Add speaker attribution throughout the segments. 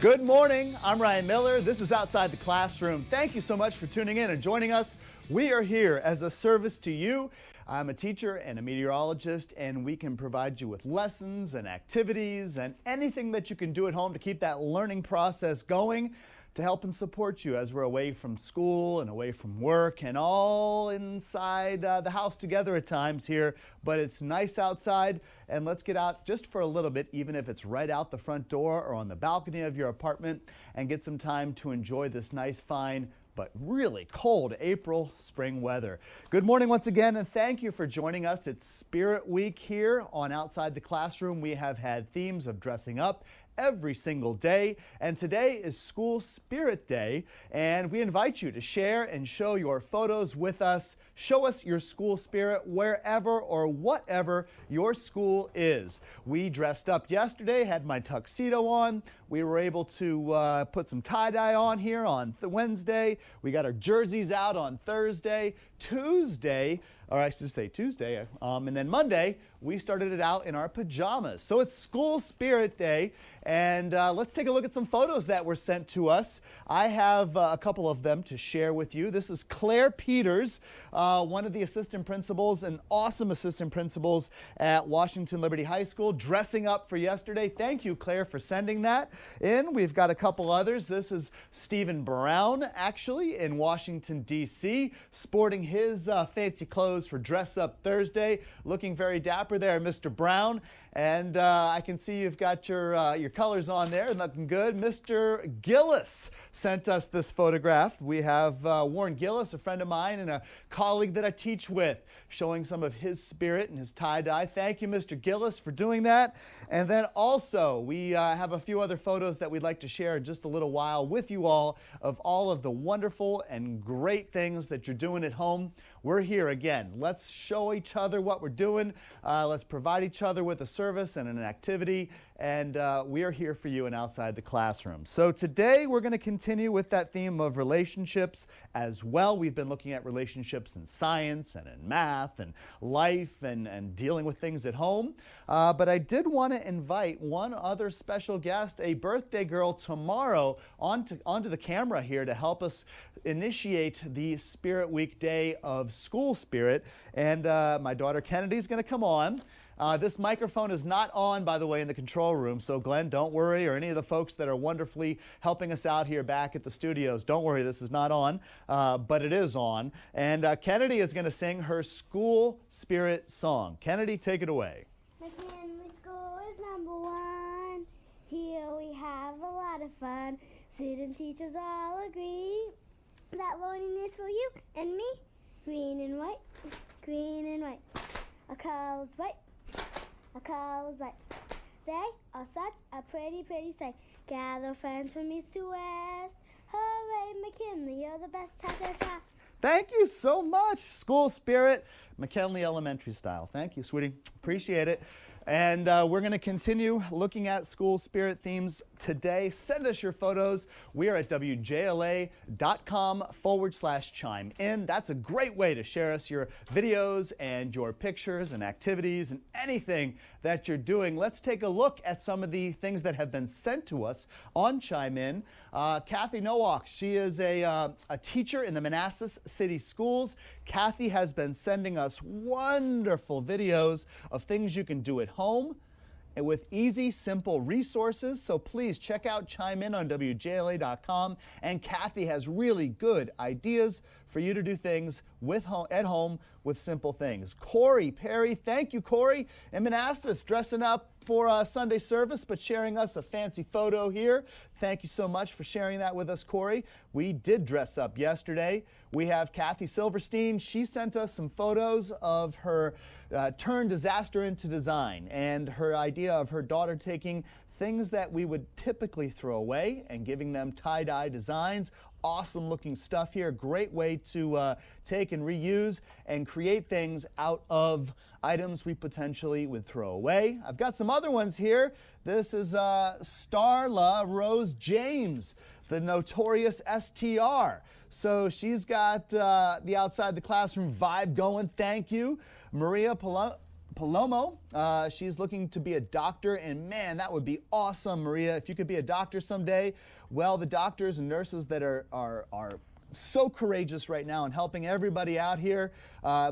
Speaker 1: Good morning. I'm Ryan Miller. This is Outside the Classroom. Thank you so much for tuning in and joining us. We are here as a service to you. I'm a teacher and a meteorologist, and we can provide you with lessons and activities and anything that you can do at home to keep that learning process going, to help and support you as we're away from school and away from work and all inside the house together at times here. But it's nice outside, and let's get out just for a little bit, even if it's right out the front door or on the balcony of your apartment, and get some time to enjoy this nice, fine, but really cold April spring weather. Good morning once again, and thank you for joining us. It's Spirit Week here on Outside the Classroom. We have had themes of dressing up every single day, and today is School Spirit Day, and we invite you to share and show your photos with us. Show us your school spirit wherever or whatever your school is. We dressed up yesterday, had my tuxedo on. We were able to put some tie-dye on here on Wednesday. We got our jerseys out on Thursday. Tuesday, and then Monday, we started it out in our pajamas. So it's School Spirit Day, and let's take a look at some photos that were sent to us. I have a couple of them to share with you. This is Claire Peters, one of the assistant principals, and awesome assistant principals at Washington Liberty High School, dressing up for yesterday. Thank you, Claire, for sending that in. We've got a couple others. This is Stephen Brown, actually, in Washington, D.C., sporting his fancy clothes for Dress Up Thursday. Looking very dapper there, Mr. Brown. And I can see you've got your colors on there and looking good. Mr. Gillis sent us this photograph. We have Warren Gillis, a friend of mine and a colleague that I teach with, showing some of his spirit and his tie-dye. Thank you, Mr. Gillis, for doing that. And then also, we have a few other photos that we'd like to share in just a little while with you all of the wonderful and great things that you're doing at home. We're here again. Let's show each other what we're doing. Let's provide each other with a service and an activity. And we are here for you and Outside the Classroom. So today we're going to continue with that theme of relationships as well. We've been looking at relationships in science and in math and life and dealing with things at home. But I did want to invite one other special guest, a birthday girl, tomorrow onto the camera here to help us initiate the Spirit Week Day of School Spirit. And my daughter Kennedy is going to come on. This microphone is not on, by the way, in the control room, so Glenn, don't worry, or any of the folks that are wonderfully helping us out here back at the studios, don't worry, this is not on, but it is on. And Kennedy is going to sing her School Spirit song. Kennedy, take it away.
Speaker 2: McKinley School is #1. Here we have a lot of fun. Student teachers all agree that learning is for you and me. Green and white, green and white. Our colors white, our colors white. They are such a pretty, pretty sight. Gather friends from east to west. Hooray, McKinley, you're the best ta-ta-ta.
Speaker 1: Thank you so much. School Spirit, McKinley Elementary style. Thank you, sweetie. Appreciate it. And we're going to continue looking at school spirit themes today. Send us your photos. We are at WJLA.com/chime in. That's a great way to share us your videos and your pictures and activities and anything that you're doing. Let's take a look at some of the things that have been sent to us on Chime In. Kathy Nowak, she is a teacher in the Manassas City Schools. Kathy has been sending us wonderful videos of things you can do at home and with easy, simple resources. So please check out Chime In on WJLA.com. And Kathy has really good ideas for you to do things at home with simple things. Corey Perry, thank you, Corey, in Manassas, dressing up for a Sunday service, but sharing us a fancy photo here. Thank you so much for sharing that with us, Corey. We did dress up yesterday. We have Kathy Silverstein. She sent us some photos of her turn disaster into design and her idea of her daughter taking things that we would typically throw away and giving them tie-dye designs. Awesome looking stuff here. Great way to take and reuse and create things out of items we potentially would throw away. I've got some other ones here. This is Starla Rose James, the notorious STR. So she's got the Outside the Classroom vibe going. Thank you. Maria Palomo. She's looking to be a doctor, and man, that would be awesome, Maria, if you could be a doctor someday. Well, the doctors and nurses that are so courageous right now and helping everybody out here,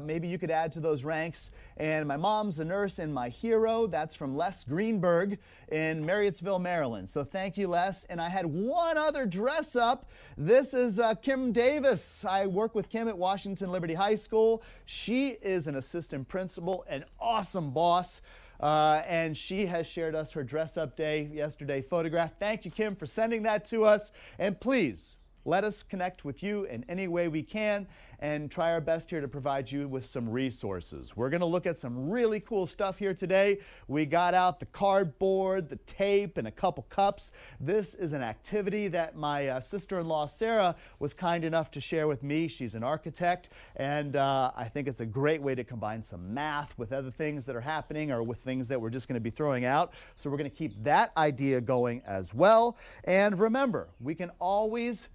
Speaker 1: maybe you could add to those ranks. And my mom's a nurse and my hero. That's from Les Greenberg in Marriottsville, Maryland. So thank you, Les. And I had one other dress up. This is Kim Davis. I work with Kim at Washington Liberty High School. She is an assistant principal, an awesome boss. And she has shared us her dress up day yesterday photograph. Thank you, Kim, for sending that to us. And please, let us connect with you in any way we can and try our best here to provide you with some resources. We're going to look at some really cool stuff here today. We got out the cardboard, the tape, and a couple cups. This is an activity that my sister-in-law Sarah was kind enough to share with me. She's an architect, and I think it's a great way to combine some math with other things that are happening or with things that we're just going to be throwing out. So we're going to keep that idea going as well. And remember, we can always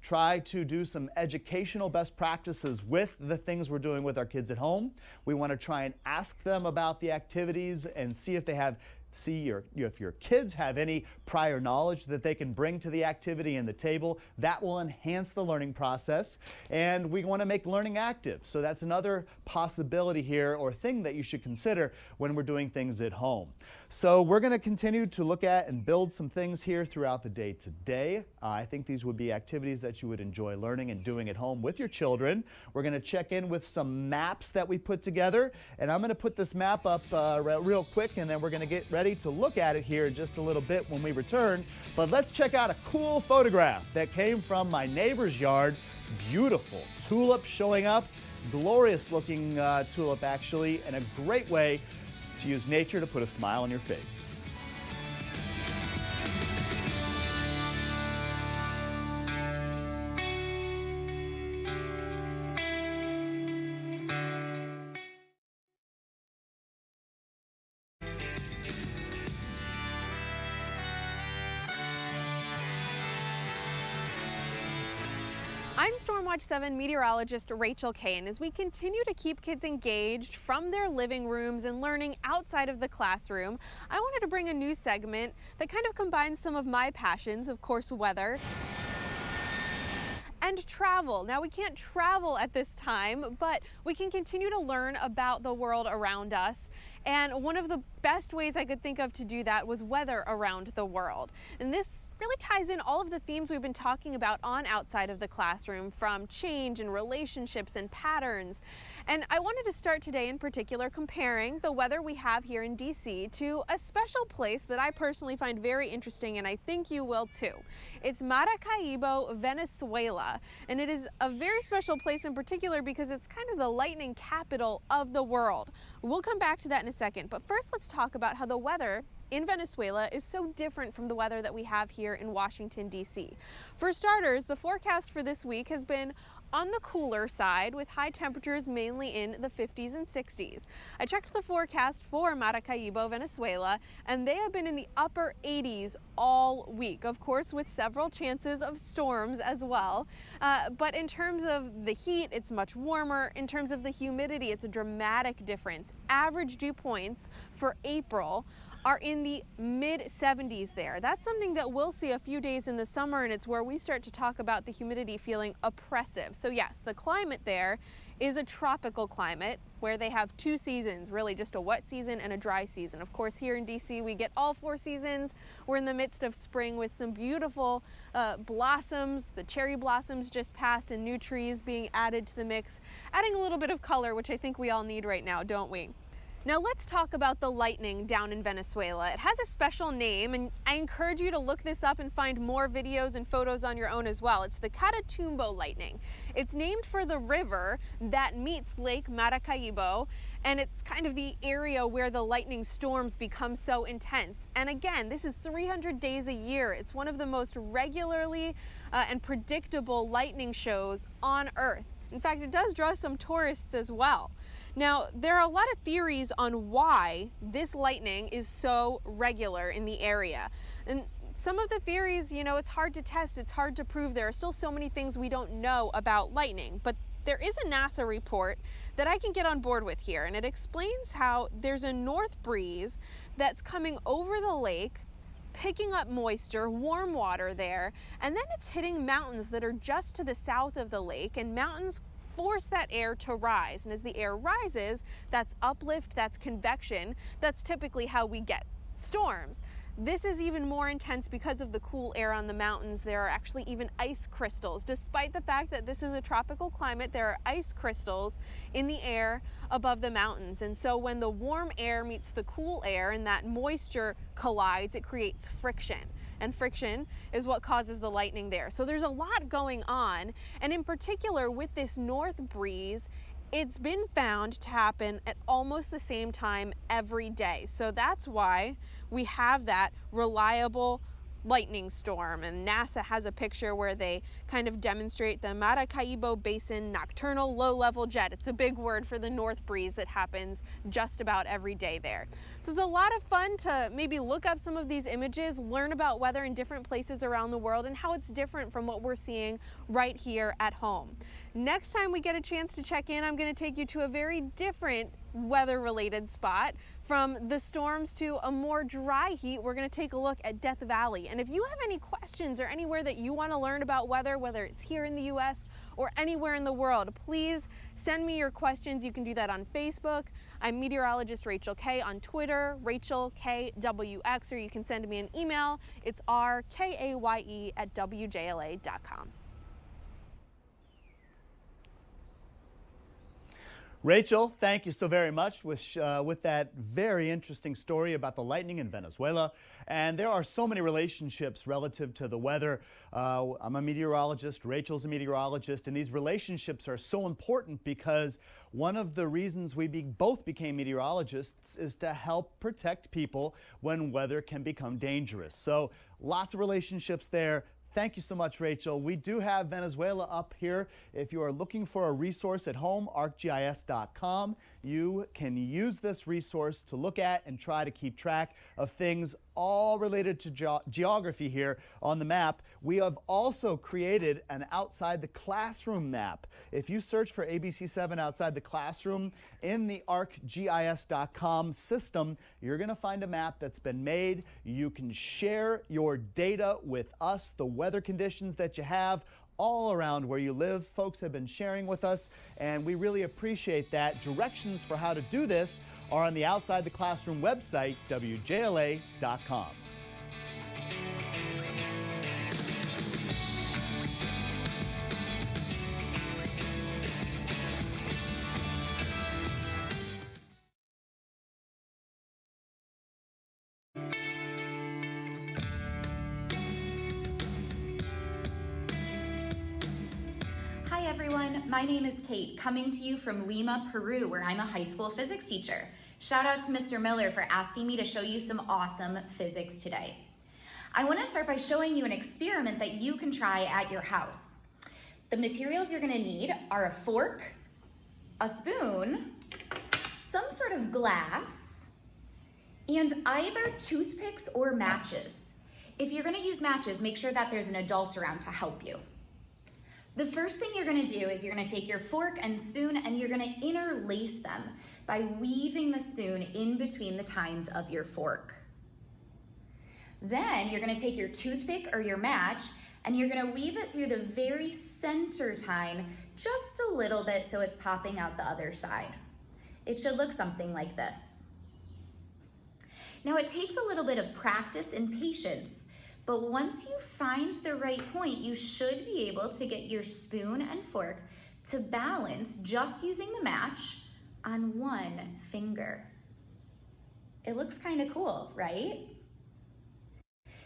Speaker 1: try to do some educational best practices with the things we're doing with our kids at home. We want to try and ask them about the activities and see if if your kids have any prior knowledge that they can bring to the activity and the table. That will enhance the learning process. And we want to make learning active. So that's another possibility here or thing that you should consider when we're doing things at home. So we're going to continue to look at and build some things here throughout the day today. I think these would be activities that you would enjoy learning and doing at home with your children. We're going to check in with some maps that we put together, and I'm going to put this map up real quick, and then we're going to get ready to look at it here in just a little bit when we return. But let's check out a cool photograph that came from my neighbor's yard. Beautiful tulip showing up, glorious looking tulip actually, and a great way to use nature to put a smile on your face.
Speaker 3: I'm Stormwatch 7 meteorologist Rachel KAYE, and as we continue to keep kids engaged from their living rooms and learning outside of the classroom, I wanted to bring a new segment that kind of combines some of my passions, of course, weather and travel. Now, we can't travel at this time, but we can continue to learn about the world around us. And one of the best ways I could think of to do that was weather around the world. And this really ties in all of the themes we've been talking about on Outside of the Classroom, from change and relationships and patterns. And I wanted to start today in particular comparing the weather we have here in DC to a special place that I personally find very interesting, and I think you will too. It's Maracaibo, Venezuela. And it is a very special place in particular because it's kind of the lightning capital of the world. We'll come back to that in a second, but first let's talk about how the weather in Venezuela is so different from the weather that we have here in Washington, D.C. For starters, the forecast for this week has been on the cooler side, with high temperatures mainly in the 50s and 60s. I checked the forecast for Maracaibo, Venezuela, and they have been in the upper 80s all week, of course, with several chances of storms as well. But in terms of the heat, it's much warmer. In terms of the humidity, it's a dramatic difference. Average dew points for April are in the mid-70s there. That's something that we'll see a few days in the summer, and it's where we start to talk about the humidity feeling oppressive. So yes, the climate there is a tropical climate where they have two seasons, really just a wet season and a dry season. Of course, here in DC, we get all four seasons. We're in the midst of spring with some beautiful blossoms. The cherry blossoms just passed and new trees being added to the mix, adding a little bit of color, which I think we all need right now, don't we? Now let's talk about the lightning down in Venezuela. It has a special name, and I encourage you to look this up and find more videos and photos on your own as well. It's the Catatumbo lightning. It's named for the river that meets Lake Maracaibo, and it's kind of the area where the lightning storms become so intense. And again, this is 300 days a year. It's one of the most regularly and predictable lightning shows on Earth. In fact, it does draw some tourists as well. Now, there are a lot of theories on why this lightning is so regular in the area. And some of the theories, you know, it's hard to test, it's hard to prove. There are still so many things we don't know about lightning. But there is a NASA report that I can get on board with here, and it explains how there's a north breeze that's coming over the lake, picking up moisture, warm water there, and then it's hitting mountains that are just to the south of the lake, and mountains force that air to rise. And as the air rises, that's uplift, that's convection. That's typically how we get storms. This is even more intense because of the cool air on the mountains. There are actually even ice crystals. Despite the fact that this is a tropical climate, there are ice crystals in the air above the mountains. And so when the warm air meets the cool air and that moisture collides, it creates friction. And friction is what causes the lightning there. So there's a lot going on. And in particular, with this north breeze, it's been found to happen at almost the same time every day. So that's why we have that reliable lightning storm. And NASA has a picture where they kind of demonstrate the Maracaibo Basin nocturnal low-level jet. It's a big word for the north breeze that happens just about every day there. So it's a lot of fun to maybe look up some of these images, learn about weather in different places around the world and how it's different from what we're seeing right here at home. Next time we get a chance to check in, I'm going to take you to a very different weather-related spot. From the storms to a more dry heat, we're going to take a look at Death Valley. And if you have any questions or anywhere that you want to learn about weather, whether it's here in the U.S. or anywhere in the world, please send me your questions. You can do that on Facebook. I'm meteorologist Rachel K on Twitter, Rachel KWX, or you can send me an email. It's rkaye@wjla.com.
Speaker 1: Rachel, thank you so very much with that very interesting story about the lightning in Venezuela. And there are so many relationships relative to the weather. I'm a meteorologist, Rachel's a meteorologist, and these relationships are so important because one of the reasons we both became meteorologists is to help protect people when weather can become dangerous. So lots of relationships there. Thank you so much, Rachel. We do have Venezuela up here. If you are looking for a resource at home, arcgis.com, you can use this resource to look at and try to keep track of things all related to geography here on the map. We have also created an outside the classroom map. If you search for ABC7 outside the classroom in the arcgis.com system, you're going to find a map that's been made. You can share your data with us, the weather conditions that you have all around where you live. Folks have been sharing with us, and we really appreciate that. Directions for how to do this are on the Outside the Classroom website, WJLA.com.
Speaker 4: Hi everyone, my name is Kate, coming to you from Lima, Peru, where I'm a high school physics teacher. Shout out to Mr. Miller for asking me to show you some awesome physics today. I want to start by showing you an experiment that you can try at your house. The materials you're going to need are a fork, a spoon, some sort of glass, and either toothpicks or matches. If you're going to use matches, make sure that there's an adult around to help you. The first thing you're going to do is you're going to take your fork and spoon and you're going to interlace them by weaving the spoon in between the tines of your fork. Then you're going to take your toothpick or your match and you're going to weave it through the very center tine just a little bit so it's popping out the other side. It should look something like this. Now it takes a little bit of practice and patience, but once you find the right point, you should be able to get your spoon and fork to balance just using the match on one finger. It looks kind of cool, right?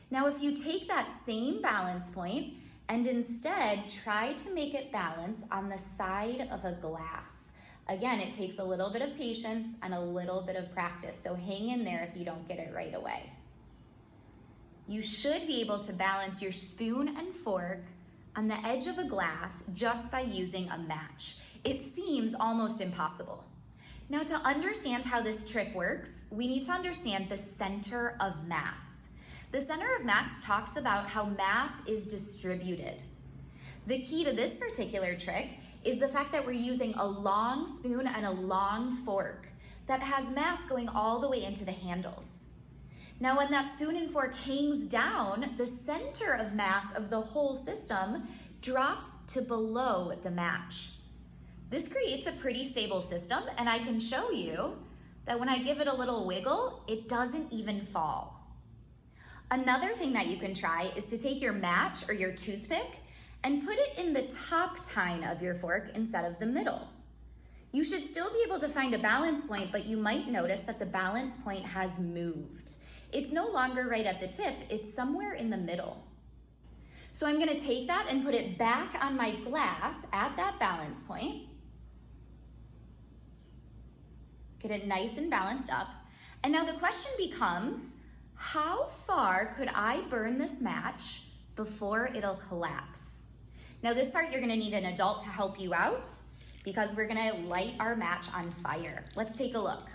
Speaker 4: Now, if you take that same balance point and instead try to make it balance on the side of a glass. Again, it takes a little bit of patience and a little bit of practice, so hang in there if you don't get it right away. You should be able to balance your spoon and fork on the edge of a glass just by using a match. It seems almost impossible. Now, to understand how this trick works, we need to understand the center of mass. The center of mass talks about how mass is distributed. The key to this particular trick is the fact that we're using a long spoon and a long fork that has mass going all the way into the handles. Now, when that spoon and fork hangs down, the center of mass of the whole system drops to below the match. This creates a pretty stable system, and I can show you that when I give it a little wiggle, it doesn't even fall. Another thing that you can try is to take your match or your toothpick and put it in the top tine of your fork instead of the middle. You should still be able to find a balance point, but you might notice that the balance point has moved. It's no longer right at the tip, it's somewhere in the middle. So I'm gonna take that and put it back on my glass at that balance point. Get it nice and balanced up. And now the question becomes, how far could I burn this match before it'll collapse? Now this part you're gonna need an adult to help you out because we're gonna light our match on fire. Let's take a look.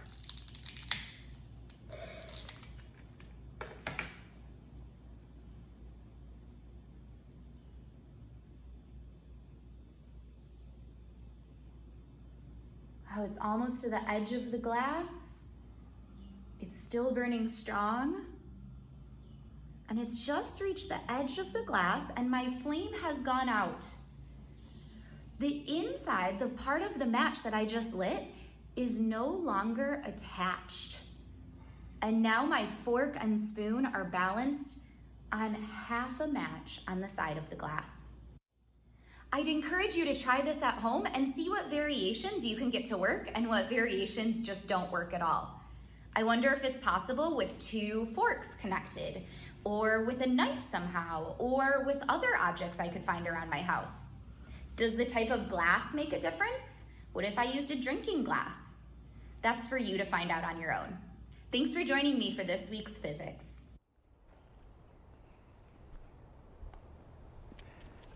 Speaker 4: Oh, it's almost to the edge of the glass. It's still burning strong. And it's just reached the edge of the glass and my flame has gone out. The inside, the part of the match that I just lit, is no longer attached. And now my fork and spoon are balanced on half a match on the side of the glass. I'd encourage you to try this at home and see what variations you can get to work and what variations just don't work at all. I wonder if it's possible with 2 forks connected, or with a knife somehow, or with other objects I could find around my house. Does the type of glass make a difference? What if I used a drinking glass? That's for you to find out on your own. Thanks for joining me for this week's physics.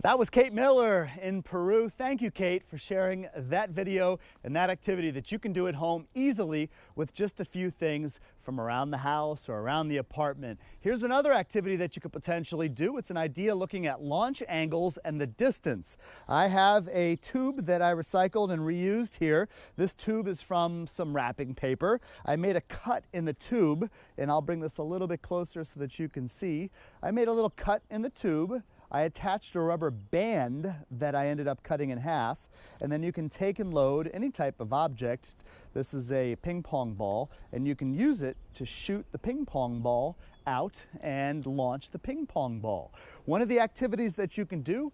Speaker 1: That was Kate Miller in Peru. Thank you, Kate, for sharing that video and that activity that you can do at home easily with just a few things from around the house or around the apartment. Here's another activity that you could potentially do. It's an idea looking at launch angles and the distance. I have a tube that I recycled and reused here. This tube is from some wrapping paper. I made a cut in the tube, and I'll bring this a little bit closer so that you can see. I made a little cut in the tube. I attached a rubber band that I ended up cutting in half, and then you can take and load any type of object. This is a ping pong ball, and you can use it to shoot the ping pong ball out and launch the ping pong ball. One of the activities that you can do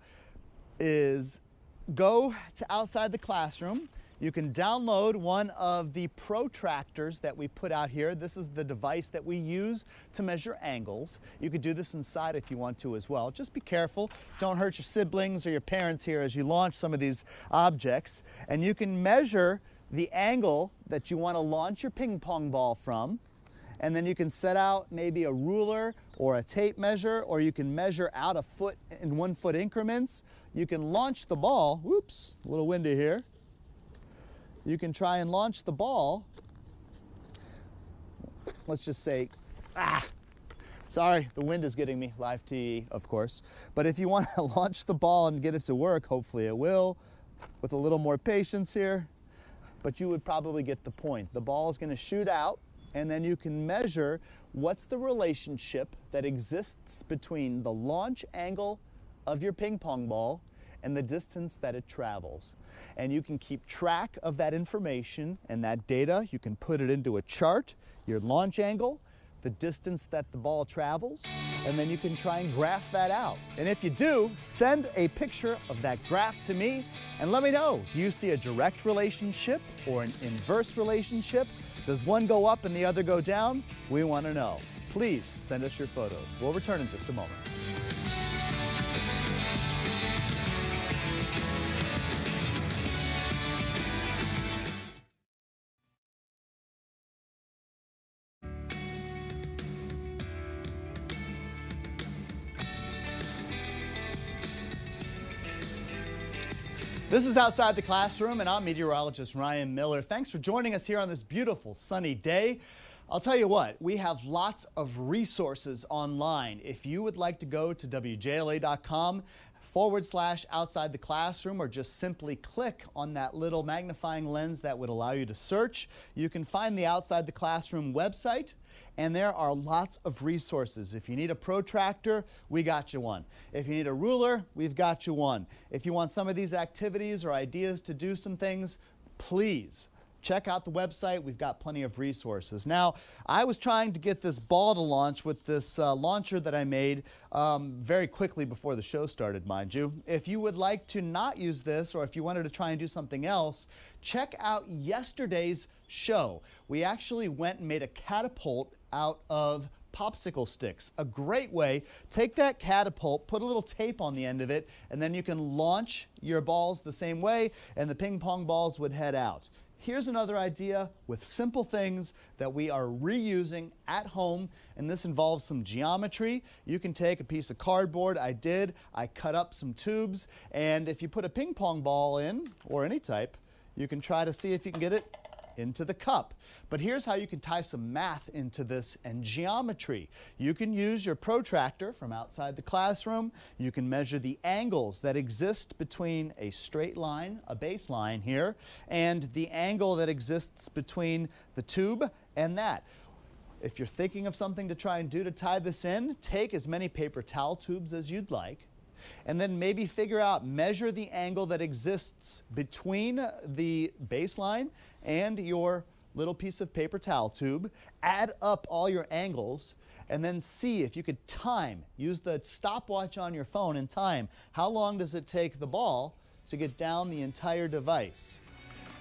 Speaker 1: is go to outside the classroom. You can download one of the protractors that we put out here. This is the device that we use to measure angles. You could do this inside if you want to as well. Just be careful. Don't hurt your siblings or your parents here as you launch some of these objects. And you can measure the angle that you want to launch your ping pong ball from. And then you can set out maybe a ruler or a tape measure, or you can measure out a foot in 1 foot increments. You can launch the ball. Whoops, a little windy here. You can try and launch the ball. Let's just say, sorry, the wind is getting me, live TE, of course. But if you want to launch the ball and get it to work, hopefully it will, with a little more patience here. But you would probably get the point. The ball is going to shoot out, and then you can measure what's the relationship that exists between the launch angle of your ping pong ball and the distance that it travels. And you can keep track of that information and that data. You can put it into a chart, your launch angle, the distance that the ball travels, and then you can try and graph that out. And if you do, send a picture of that graph to me and let me know. Do you see a direct relationship or an inverse relationship? Does one go up and the other go down? We want to know. Please send us your photos. We'll return in just a moment. This is Outside the Classroom, and I'm meteorologist Ryan Miller. Thanks for joining us here on this beautiful sunny day. I'll tell you what, we have lots of resources online. If you would like to go to WJLA.com /outside the classroom, or just simply click on that little magnifying lens that would allow you to search. You can find the Outside the Classroom website, and there are lots of resources. If you need a protractor, we got you one. If you need a ruler, we've got you one. If you want some of these activities or ideas to do some things, please check out the website. We've got plenty of resources. Now, I was trying to get this ball to launch with this launcher that I made very quickly before the show started, mind you. If you would like to not use this, or if you wanted to try and do something else, check out yesterday's show. We actually went and made a catapult out of popsicle sticks. A great way. Take that catapult, put a little tape on the end of it, and then you can launch your balls the same way, and the ping pong balls would head out. Here's another idea with simple things that we are reusing at home, and this involves some geometry. You can take a piece of cardboard. I cut up some tubes, and if you put a ping pong ball in, or any type, you can try to see if you can get it into the cup. But here's how you can tie some math into this and geometry. You can use your protractor from outside the classroom. You can measure the angles that exist between a straight line, a baseline here, and the angle that exists between the tube and that. If you're thinking of something to try and do to tie this in, take as many paper towel tubes as you'd like, and then maybe measure the angle that exists between the baseline and your little piece of paper towel tube, add up all your angles, and then see if you could use the stopwatch on your phone and time. How long does it take the ball to get down the entire device?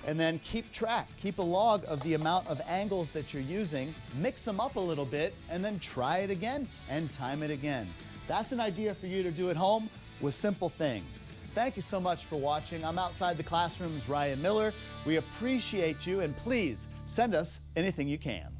Speaker 1: And then keep a log of the amount of angles that you're using, mix them up a little bit, and then try it again and time it again. That's an idea for you to do at home with simple things. Thank you so much for watching. I'm Outside the Classroom's Ryan Miller. We appreciate you, and please send us anything you can.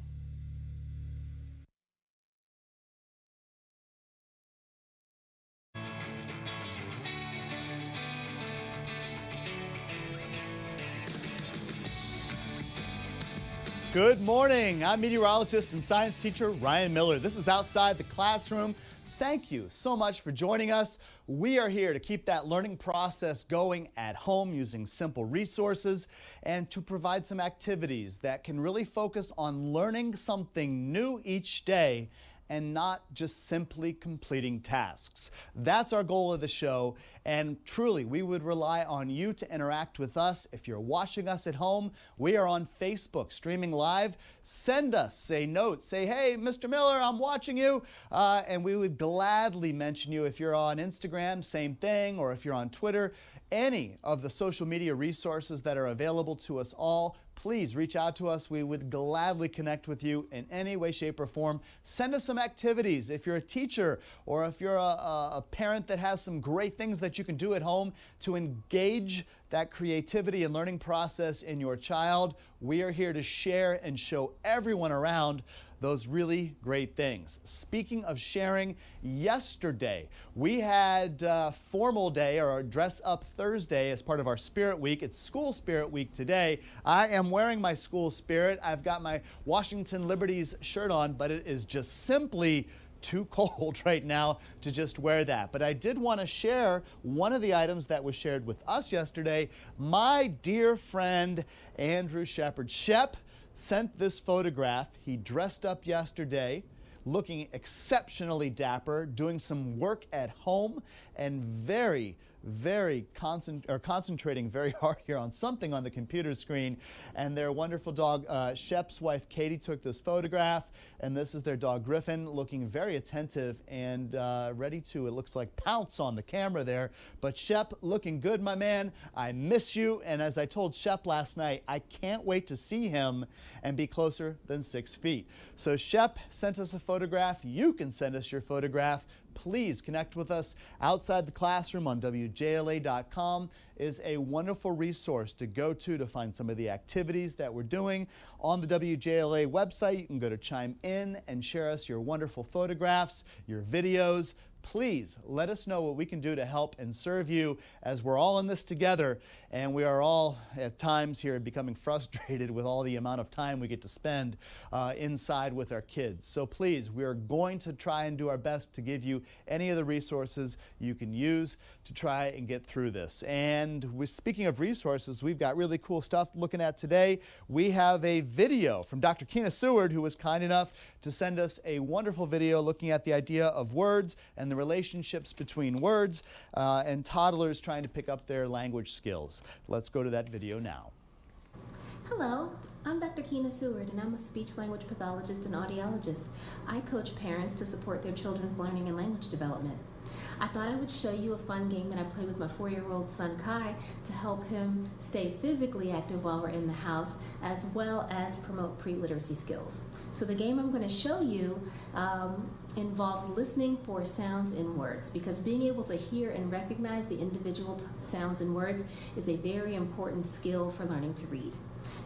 Speaker 1: Good morning. I'm meteorologist and science teacher Ryan Miller. This is Outside the Classroom. Thank you so much for joining us. We are here to keep that learning process going at home using simple resources and to provide some activities that can really focus on learning something new each day and not just simply completing tasks. That's our goal of the show, and truly we would rely on you to interact with us. If you're watching us at home, we are on Facebook streaming live. Send us a note, say, hey, Mr. Miller, I'm watching you, and we would gladly mention you. If you're on Instagram, same thing, or if you're on Twitter, any of the social media resources that are available to us all, please reach out to us. We would gladly connect with you in any way, shape, or form. Send us some activities. If you're a teacher or if you're a parent that has some great things that you can do at home to engage that creativity and learning process in your child, we are here to share and show everyone around those really great things. Speaking of sharing, yesterday we had formal day, or dress up Thursday, as part of our Spirit Week. It's School Spirit Week today. I am wearing my school spirit. I've got my Washington Liberties shirt on, but it is just simply too cold right now to just wear that. But I did want to share one of the items that was shared with us yesterday. My dear friend Andrew Shepard. Shep sent this photograph. He dressed up yesterday looking exceptionally dapper, doing some work at home, and concentrating very hard here on something on the computer screen. And their wonderful dog, Shep's wife Katie, took this photograph, and this is their dog Griffin, looking very attentive and ready to, it looks like, pounce on the camera there. But Shep, looking good, my man. I miss you, and as I told Shep last night, I can't wait to see him and be closer than 6 feet. So Shep sent us a photograph. You can send us your photograph. Please connect with us. Outside the Classroom on WJLA.com is a wonderful resource to go to find some of the activities that we're doing. On the WJLA website, you can go to chime in and share us your wonderful photographs, your videos. Please let us know what we can do to help and serve you as we're all in this together. and we are all at times here becoming frustrated with all the amount of time we get to spend inside with our kids. So please, we are going to try and do our best to give you any of the resources you can use to try and get through this. And speaking of resources, we've got really cool stuff looking at today. We have a video from Dr. Keena Seward, who was kind enough to send us a wonderful video looking at the idea of words and the relationships between words and toddlers trying to pick up their language skills. Let's go to that video now.
Speaker 5: Hello, I'm Dr. Keena Seward, and I'm a speech-language pathologist and audiologist. I coach parents to support their children's learning and language development. I thought I would show you a fun game that I play with my 4-year-old son Kai to help him stay physically active while we're in the house, as well as promote pre-literacy skills. So the game I'm going to show you involves listening for sounds in words, because being able to hear and recognize the individual sounds in words is a very important skill for learning to read.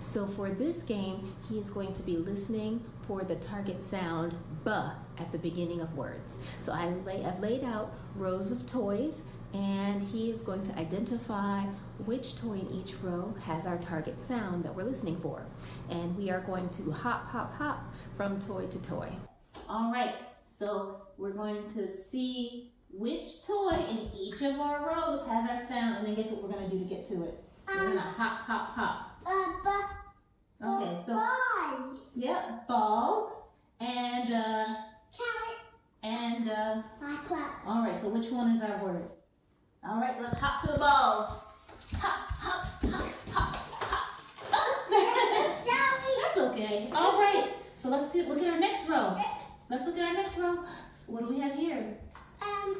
Speaker 5: So for this game, he is going to be listening for the target sound B at the beginning of words. So I've laid out rows of toys, and he is going to identify which toy in each row has our target sound that we're listening for. And we are going to hop, hop, hop from toy to toy. All right, so we're going to see which toy in each of our rows has our sound, and then guess what we're going to do to get to it? We're going to hop, hop, hop. Okay, so
Speaker 2: balls.
Speaker 5: Yep, balls and
Speaker 2: Carrot.
Speaker 5: and
Speaker 2: Clap.
Speaker 5: all right, so which one is our word? All right, so let's hop to the balls. Hop, hop, hop, hop, hop. That's okay. All right, so let's see, look at our next row. Let's look at our next row. What do we have here?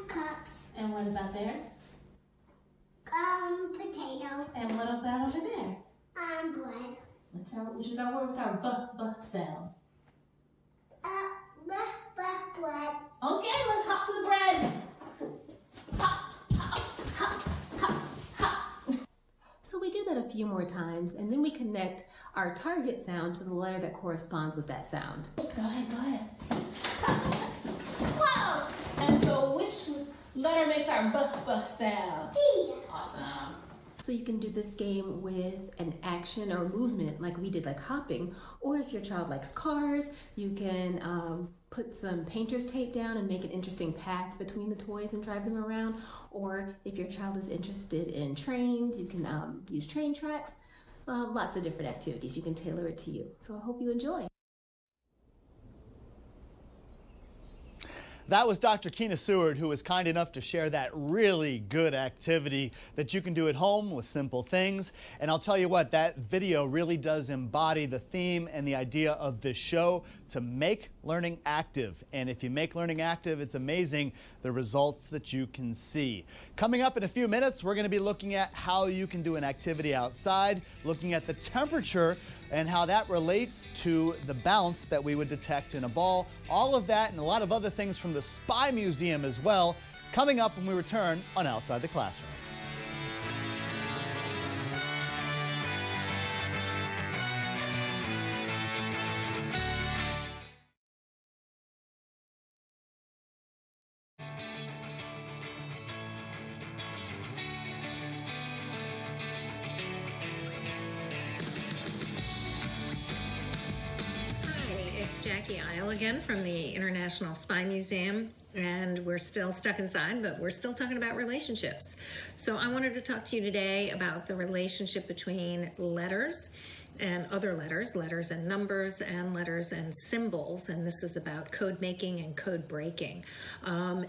Speaker 2: Cups.
Speaker 5: And what about there?
Speaker 2: Potato.
Speaker 5: And what about over there?
Speaker 2: Bread.
Speaker 5: Which is our word with our b sound?
Speaker 2: Bread.
Speaker 5: Okay, let's hop to the bread. Hop, hop, hop, hop, hop. So we do that a few more times, and then we connect our target sound to the letter that corresponds with that sound. Go ahead, go ahead. Wow! And so which letter makes our b sound?
Speaker 2: B.
Speaker 5: Awesome. So you can do this game with an action or movement like we did, like hopping, or if your child likes cars, you can put some painter's tape down and make an interesting path between the toys and drive them around. Or if your child is interested in trains, you can use train tracks. Lots of different activities. You can tailor it to you. So I hope you enjoy.
Speaker 1: That was Dr. Keena Seward, who was kind enough to share that really good activity that you can do at home with simple things. And I'll tell you what, that video really does embody the theme and the idea of this show, to make learning active. And if you make learning active, it's amazing the results that you can see. Coming up in a few minutes, we're going to be looking at how you can do an activity outside, looking at the temperature and how that relates to the bounce that we would detect in a ball. All of that and a lot of other things from the Spy Museum as well, coming up when we return on Outside the Classroom.
Speaker 6: RACHAEL again from the International Spy Museum, and we're still stuck inside, but we're still talking about relationships. So I wanted to talk to you today about the relationship between letters and other letters, letters and numbers, and letters and symbols, and this is about code making and code breaking.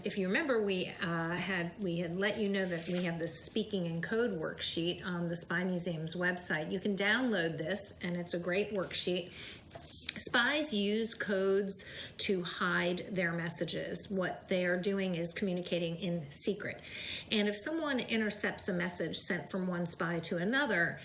Speaker 6: If you remember, we had let you know that we have this speaking and code worksheet on the Spy Museum's website. You can download this, and it's a great worksheet. Spies use codes to hide their messages. What they are doing is communicating in secret. And if someone intercepts a message sent from one spy to another,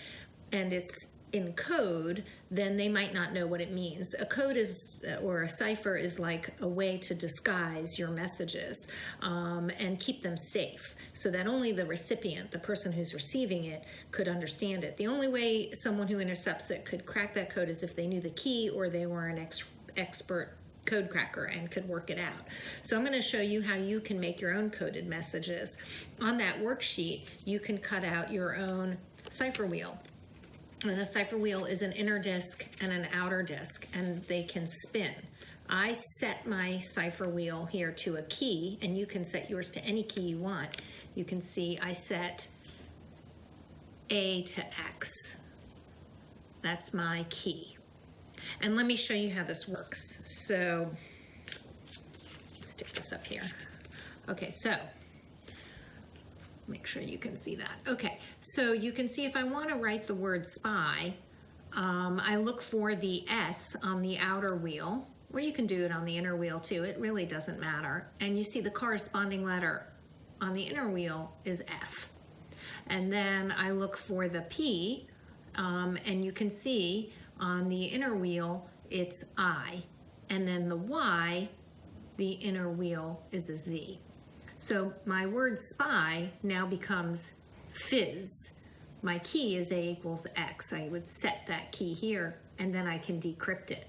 Speaker 6: and it's in code, then they might not know what it means. A code is, or a cipher is like a way to disguise your messages and keep them safe so that only the recipient, the person who's receiving it, could understand it. The only way someone who intercepts it could crack that code is if they knew the key or they were an expert code cracker and could work it out. So I'm going to show you how you can make your own coded messages. On that worksheet, you can cut out your own cipher wheel. And a cipher wheel is an inner disk and an outer disk, and they can spin. I set my cipher wheel here to a key, and you can set yours to any key you want. You can see I set A to X. That's my key. And let me show you how this works. So, let's stick this up here. Okay, so, make sure you can see that. Okay, so you can see if I want to write the word spy, I look for the S on the outer wheel, or you can do it on the inner wheel too. It really doesn't matter. And you see the corresponding letter on the inner wheel is F. And then I look for the P, and you can see on the inner wheel it's I. And then the Y, the inner wheel is a Z. So my word spy now becomes fizz. My key is A equals X. I would set that key here, and then I can decrypt it.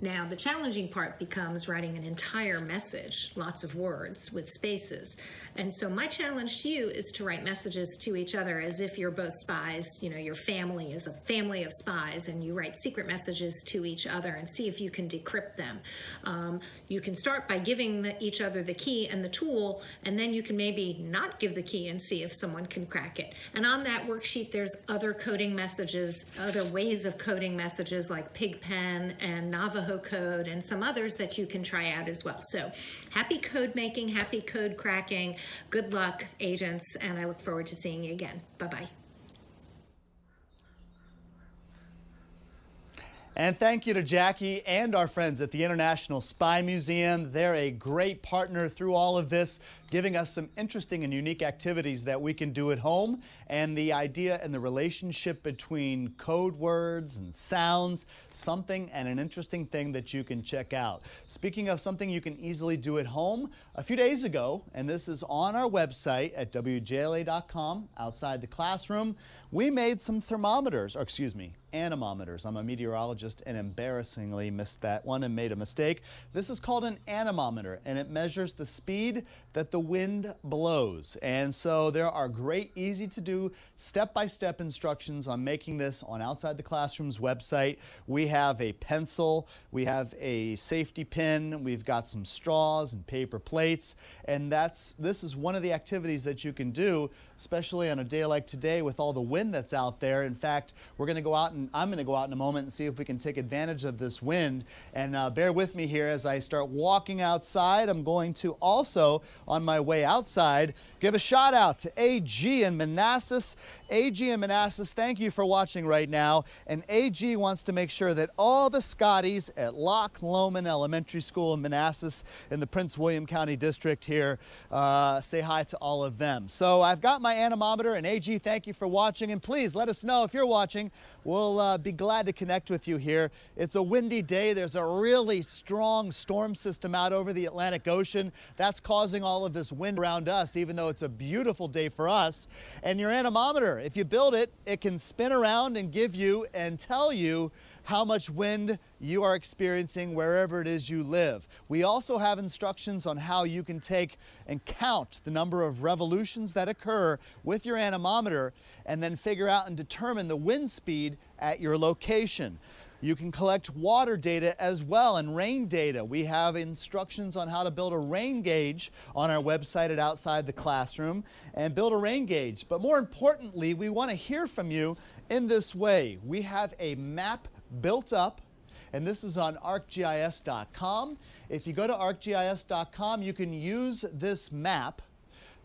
Speaker 6: Now, the challenging part becomes writing an entire message, lots of words with spaces. And so my challenge to you is to write messages to each other as if you're both spies. You know, your family is a family of spies, and you write secret messages to each other and see if you can decrypt them. You can start by giving each other the key and the tool, and then you can maybe not give the key and see if someone can crack it. And on that worksheet, there's other coding messages, other ways of coding messages like Pigpen and Navajo code and some others that you can try out as well. So happy code making, happy code cracking. Good luck, agents, and I look forward to seeing you again. Bye-bye.
Speaker 1: And thank you to Jackie and our friends at the International Spy Museum. They're a great partner through all of this, giving us some interesting and unique activities that we can do at home. And the idea and the relationship between code words and sounds, something and an interesting thing that you can check out. Speaking of something you can easily do at home, a few days ago, and this is on our website at WJLA.com, outside the classroom, we made some thermometers, or excuse me, anemometers. I'm a meteorologist and embarrassingly missed that one and made a mistake. This is called an anemometer, and it measures the speed that the wind blows. And so there are great, easy to do, step-by-step instructions on making this on Outside the Classroom's website. We have a pencil, we have a safety pin, we've got some straws and paper plates, and this is one of the activities that you can do, especially on a day like today with all the wind that's out there. In fact, we're going to go out, and I'm going to go out in a moment and see if we can take advantage of this wind. And bear with me here as I start walking outside. I'm going to also, on my way outside, give a shout out to AG in Manassas. AG in Manassas, thank you for watching right now. And AG wants to make sure that all the Scotties at Loch Lomond Elementary School in Manassas in the Prince William County District here, say hi to all of them. So I've got my anemometer, and AG, thank you for watching. And please let us know if you're watching. We'll be glad to connect with you here. It's a windy day. There's a really strong storm system out over the Atlantic Ocean. That's causing all of this wind around us, even though it's a beautiful day for us. And your anemometer, if you build it, it can spin around and give you and tell you how much wind you are experiencing wherever it is you live. We also have instructions on how you can take and count the number of revolutions that occur with your anemometer and then figure out and determine the wind speed at your location. You can collect water data as well and rain data. We have instructions on how to build a rain gauge on our website at Outside the Classroom and build a rain gauge. But more importantly, we want to hear from you in this way. We have a map built up, and this is on ArcGIS.com. If you go to ArcGIS.com, you can use this map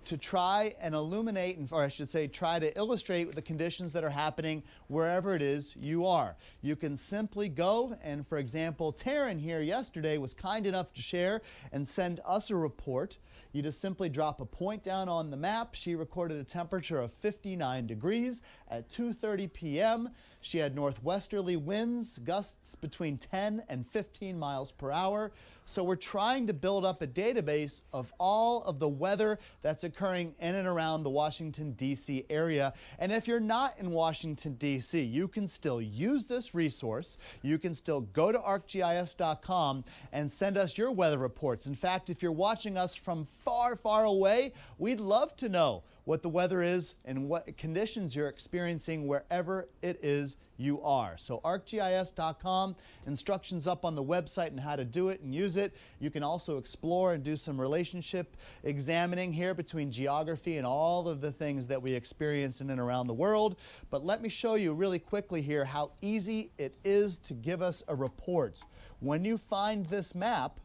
Speaker 1: to try and illuminate, or I should say, try to illustrate the conditions that are happening wherever it is you are. You can simply go, and for example, Taryn here yesterday was kind enough to share and send us a report. You just simply drop a point down on the map. She recorded a temperature of 59 degrees at 2:30 p.m. She had northwesterly winds, gusts between 10 and 15 miles per hour. So we're trying to build up a database of all of the weather that's occurring in and around the Washington, D.C. area. And if you're not in Washington, D.C., you can still use this resource. You can still go to ArcGIS.com and send us your weather reports. In fact, if you're watching us from far, far away, we'd love to know what the weather is and what conditions you're experiencing wherever it is you are. So arcgis.com, instructions up on the website and how to do it and use it. You can also explore and do some relationship examining here between geography and all of the things that we experience in and around the world. But let me show you really quickly here how easy it is to give us a report. When you find this map,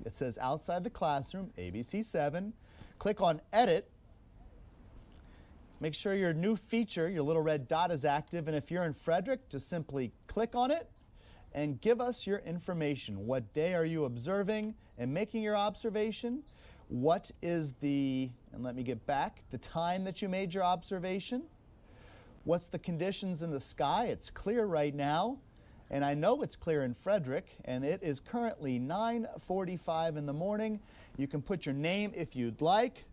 Speaker 1: it says outside the classroom, ABC7, click on edit. Make sure your new feature, your little red dot, is active, and if you're in Frederick, just simply click on it and give us your information. What day are you observing and making your observation? What is the, and let me get back, the time that you made your observation? What's the conditions in the sky? It's clear right now, and I know it's clear in Frederick, and it is currently 9:45 in the morning. You can put your name if you'd like,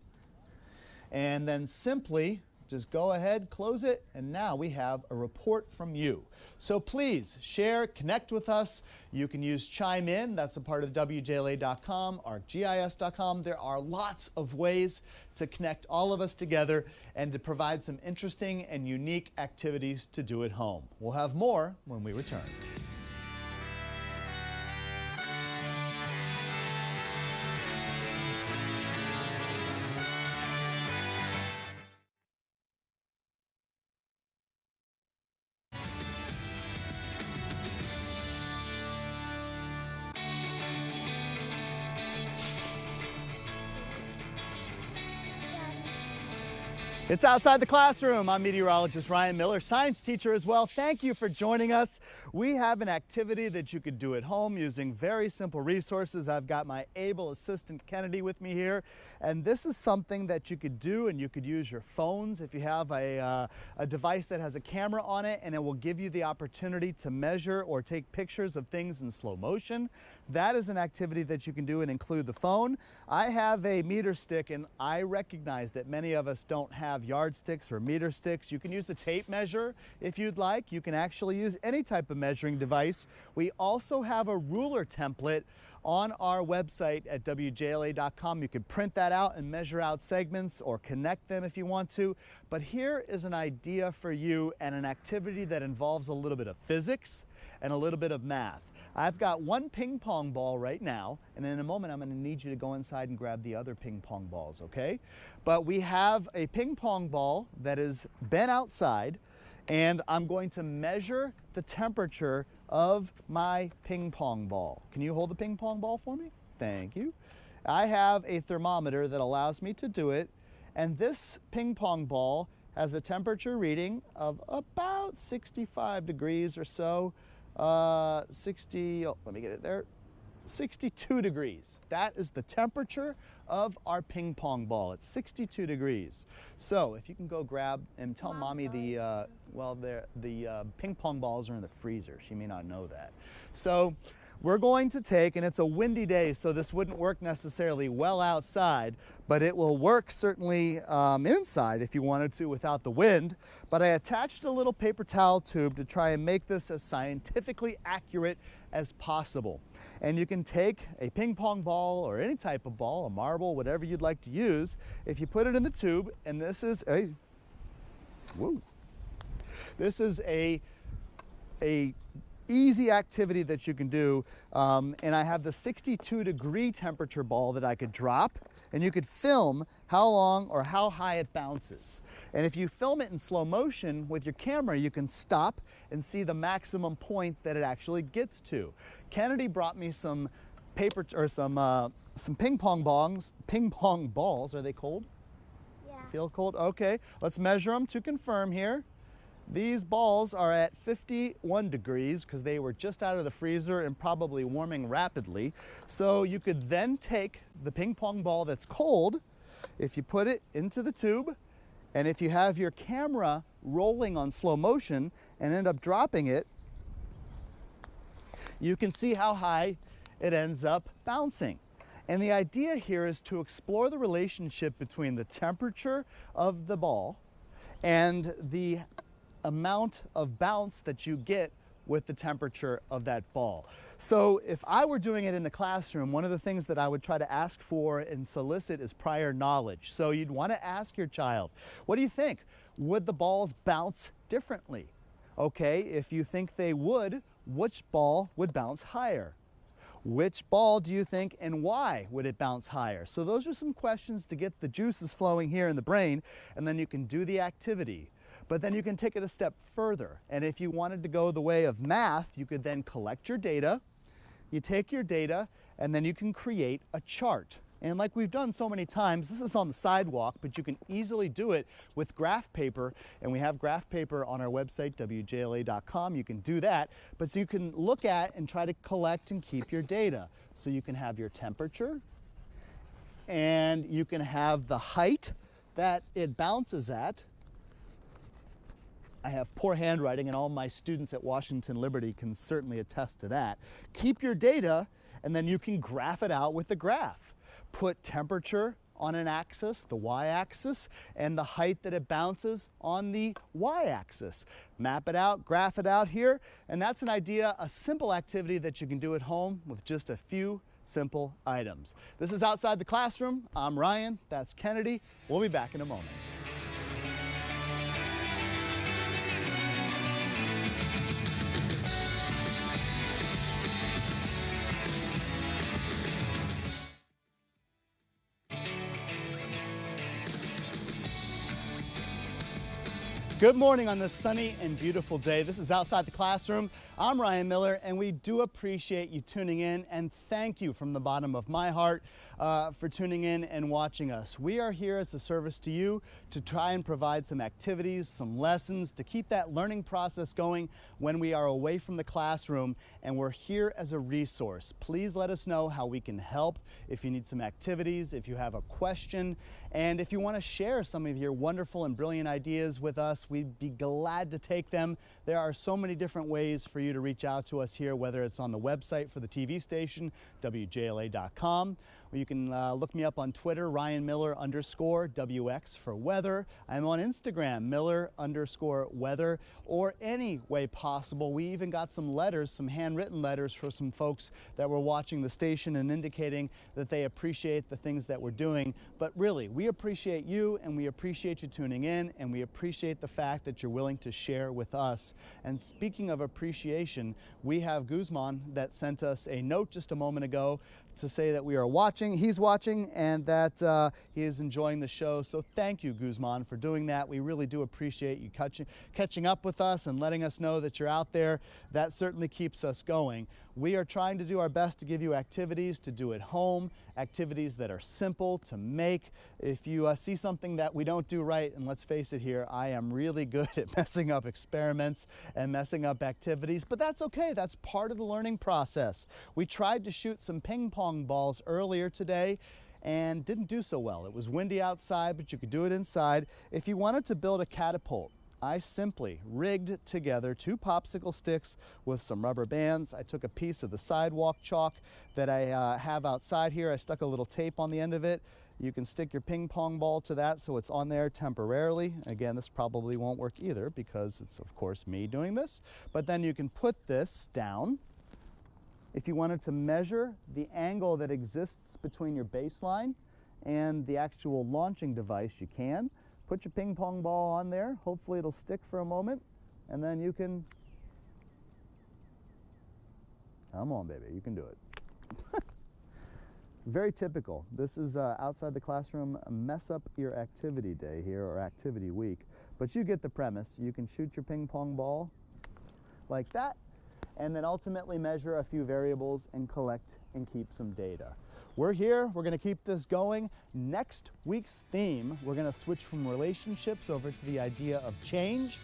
Speaker 1: and then simply just go ahead, close it, and now we have a report from you. So please share, connect with us. You can use Chime In, that's a part of WJLA.com, arcgis.com. There are lots of ways to connect all of us together and to provide some interesting and unique activities to do at home. We'll have more when we return. It's Outside the Classroom. I'm meteorologist Ryan Miller, science teacher as well. Thank you for joining us. We have an activity that you could do at home using very simple resources. I've got my able assistant Kennedy with me here, and this is something that you could do, and you could use your phones if you have a device that has a camera on it, and it will give you the opportunity to measure or take pictures of things in slow motion. That is an activity that you can do and include the phone. I have a meter stick, and I recognize that many of us don't have yardsticks or meter sticks. You can use a tape measure if you'd like. You can actually use any type of measuring device. We also have a ruler template on our website at WJLA.com. You can print that out and measure out segments or connect them if you want to. But here is an idea for you and an activity that involves a little bit of physics and a little bit of math. I've got one ping pong ball right now, and in a moment I'm going to need you to go inside and grab the other ping pong balls, okay? But we have a ping pong ball that has been outside, and I'm going to measure the temperature of my ping pong ball. Can you hold the ping pong ball for me? Thank you. I have a thermometer that allows me to do it, and this ping pong ball has a temperature reading of about 65 degrees or so. 62 degrees. That is the temperature of our ping pong ball. It's 62 degrees. So if you can go grab and tell Mommy the ping pong balls are in the freezer. She may not know that. So we're going to take, and it's a windy day, so this wouldn't work necessarily well outside, but it will work certainly inside if you wanted to without the wind. But I attached a little paper towel tube to try and make this as scientifically accurate as possible. And you can take a ping pong ball or any type of ball, a marble, whatever you'd like to use. If you put it in the tube, and this is a easy activity that you can do, and I have the 62-degree temperature ball that I could drop, and you could film how long or how high it bounces. And if you film it in slow motion with your camera, you can stop and see the maximum point that it actually gets to. Kennedy brought me some paper or some ping pong balls. Are they cold?
Speaker 2: Yeah.
Speaker 1: Feel cold? Okay, let's measure them to confirm here. These balls are at 51 degrees because they were just out of the freezer and probably warming rapidly. So you could then take the ping pong ball that's cold, if you put it into the tube, and if you have your camera rolling on slow motion and end up dropping it, you can see how high it ends up bouncing. And the idea here is to explore the relationship between the temperature of the ball and the amount of bounce that you get with the temperature of that ball. So if I were doing it in the classroom, one of the things that I would try to ask for and solicit is prior knowledge. So you'd want to ask your child, what do you think? Would the balls bounce differently? Okay, if you think they would, which ball would bounce higher? Which ball do you think and why would it bounce higher? So those are some questions to get the juices flowing here in the brain, and then you can do the activity. But then you can take it a step further. And if you wanted to go the way of math, you could then collect your data. You take your data, and then you can create a chart. And like we've done so many times, this is on the sidewalk, but you can easily do it with graph paper. And we have graph paper on our website, WJLA.com. You can do that. But so you can look at and try to collect and keep your data. So you can have your temperature, and you can have the height that it bounces at. I have poor handwriting, and all my students at Washington Liberty can certainly attest to that. Keep your data, and then you can graph it out with the graph. Put temperature on an axis, the y-axis, and the height that it bounces on the y-axis. Map it out, graph it out here, and that's an idea, a simple activity that you can do at home with just a few simple items. This is Outside the Classroom. I'm Ryan, that's Kennedy. We'll be back in a moment. Good morning on this sunny and beautiful day. This is Outside the Classroom. I'm Ryan Miller, and we do appreciate you tuning in, and thank you from the bottom of my heart for tuning in and watching us. We are here as a service to you to try and provide some activities, some lessons, to keep that learning process going when we are away from the classroom, and we're here as a resource. Please let us know how we can help if you need some activities, if you have a question, and if you want to share some of your wonderful and brilliant ideas with us, we'd be glad to take them. There are so many different ways for you to reach out to us here, whether it's on the website for the TV station, WJLA.com, or you can look me up on Twitter, Ryan Miller _WX for weather. I'm on Instagram, Miller _weather, or any way possible. We even got some letters, some handwritten letters for some folks that were watching the station and indicating that they appreciate the things that we're doing. But really, we appreciate you, and we appreciate you tuning in, and we appreciate the fact that you're willing to share with us. And speaking of appreciation, we have Guzman that sent us a note just a moment ago to say that we are watching, he's watching, and that he is enjoying the show. So thank you, Guzman, for doing that. We really do appreciate you catching up with us and letting us know that you're out there. That certainly keeps us going. We are trying to do our best to give you activities to do at home, activities that are simple to make. If you see something that we don't do right, and let's face it here, I am really good at messing up experiments and messing up activities, but that's okay. That's part of the learning process. We tried to shoot some ping pong balls earlier today and didn't do so well. It was windy outside, but you could do it inside. If you wanted to build a catapult, I simply rigged together 2 popsicle sticks with some rubber bands. I took a piece of the sidewalk chalk that I have outside here. I stuck a little tape on the end of it. You can stick your ping pong ball to that so it's on there temporarily. Again, this probably won't work either because it's, of course, me doing this. But then you can put this down. If you wanted to measure the angle that exists between your baseline and the actual launching device, you can. Put your ping pong ball on there. Hopefully it'll stick for a moment, and then you can, come on baby, you can do it. Very typical. This is Outside the Classroom mess up your activity day here, or activity week, but you get the premise. You can shoot your ping pong ball like that, and then ultimately measure a few variables and collect and keep some data. We're here, we're gonna keep this going. Next week's theme, we're gonna switch from relationships over to the idea of change.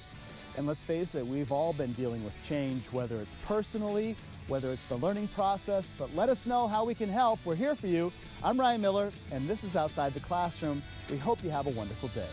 Speaker 1: And let's face it, we've all been dealing with change, whether it's personally, whether it's the learning process, but let us know how we can help. We're here for you. I'm Ryan Miller, and this is Outside the Classroom. We hope you have a wonderful day.